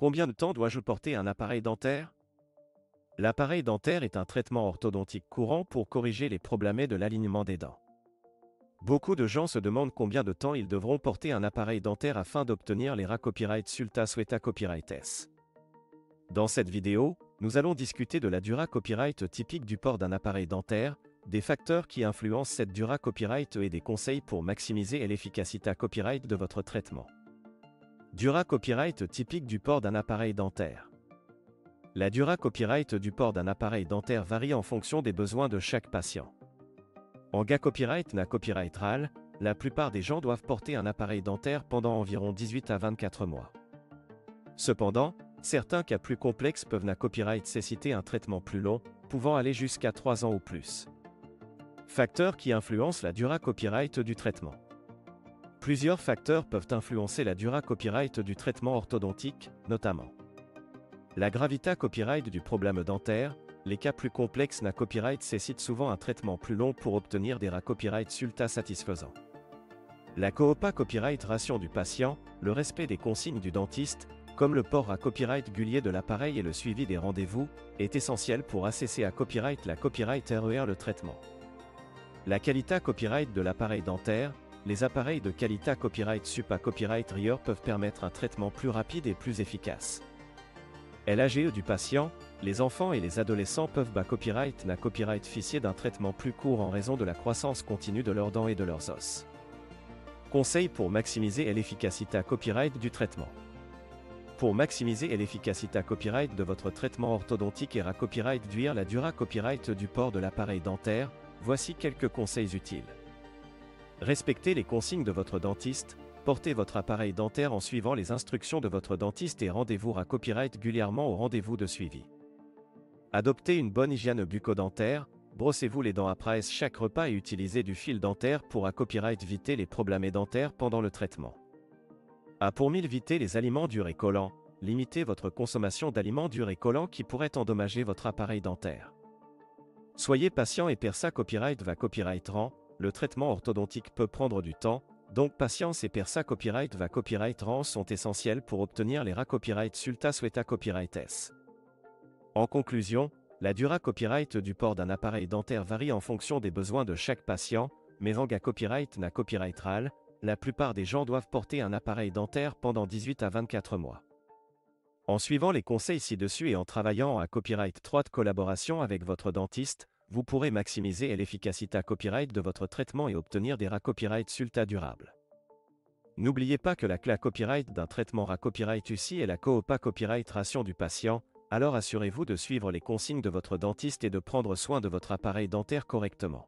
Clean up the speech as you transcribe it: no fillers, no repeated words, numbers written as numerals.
Combien de temps dois-je porter un appareil dentaire? L'appareil dentaire est un traitement orthodontique courant pour corriger les problèmes de l'alignement des dents. Beaucoup de gens se demandent combien de temps ils devront porter un appareil dentaire afin d'obtenir les Copyright Sulta Sueta Copyrights. Dans cette vidéo, nous allons discuter de la dura copyright typique du port d'un appareil dentaire, des facteurs qui influencent cette dura copyright et des conseils pour maximiser l'efficacité copyright de votre traitement. Dura copyright typique du port d'un appareil dentaire. La dura copyright du port d'un appareil dentaire varie en fonction des besoins de chaque patient. En cas copyright na copyright RAL, la plupart des gens doivent porter un appareil dentaire pendant environ 18 à 24 mois. Cependant, certains cas plus complexes peuvent na copyright nécessiter un traitement plus long, pouvant aller jusqu'à 3 ans ou plus. Facteurs qui influencent la dura copyright du traitement. Plusieurs facteurs peuvent influencer la dura copyright du traitement orthodontique, notamment la gravité copyright du problème dentaire. Les cas plus complexes na copyright nécessitent souvent un traitement plus long pour obtenir des copyright sulta satisfaisants. La coopa copyright ration du patient, le respect des consignes du dentiste, comme le port à copyright régulier de l'appareil et le suivi des rendez-vous, est essentiel pour assesser à copyright la copyright RER le traitement. La qualité copyright de l'appareil dentaire. Les appareils de qualité copyright sup à copyright RER peuvent permettre un traitement plus rapide et plus efficace. L'AGE du patient. Les enfants et les adolescents peuvent copyright na copyright bénéficier d'un traitement plus court en raison de la croissance continue de leurs dents et de leurs os. Conseils pour maximiser l'efficacité copyright du traitement. Pour maximiser l'efficacité copyright de votre traitement orthodontique et copyright réduire la dura copyright du port de l'appareil dentaire, voici quelques conseils utiles. Respectez les consignes de votre dentiste. Portez votre appareil dentaire en suivant les instructions de votre dentiste et rendez-vous copyright régulièrement au rendez-vous de suivi. Adoptez une bonne hygiène bucco-dentaire, brossez-vous les dents après chaque repas et utilisez du fil dentaire pour copyright éviter les problèmes dentaires pendant le traitement. Pour éviter les aliments durs et collants, limitez votre consommation d'aliments durs et collants qui pourraient endommager votre appareil dentaire. Soyez patient et persa copyright copyright rend, le traitement orthodontique peut prendre du temps, donc patience et persa copyright copyright rend sont essentiels pour obtenir les copyright sulta sueta copyrights. En conclusion, la dura copyright du port d'un appareil dentaire varie en fonction des besoins de chaque patient, mais en cas copyright na copyright RAL, la plupart des gens doivent porter un appareil dentaire pendant 18 à 24 mois. En suivant les conseils ci-dessus et en travaillant à copyright étroite collaboration avec votre dentiste, vous pourrez maximiser l'efficacité copyright de votre traitement et obtenir des copyright sulta durables. N'oubliez pas que la clé copyright d'un traitement copyright UCI est la coopa copyright ration du patient. Alors assurez-vous de suivre les consignes de votre dentiste et de prendre soin de votre appareil dentaire correctement.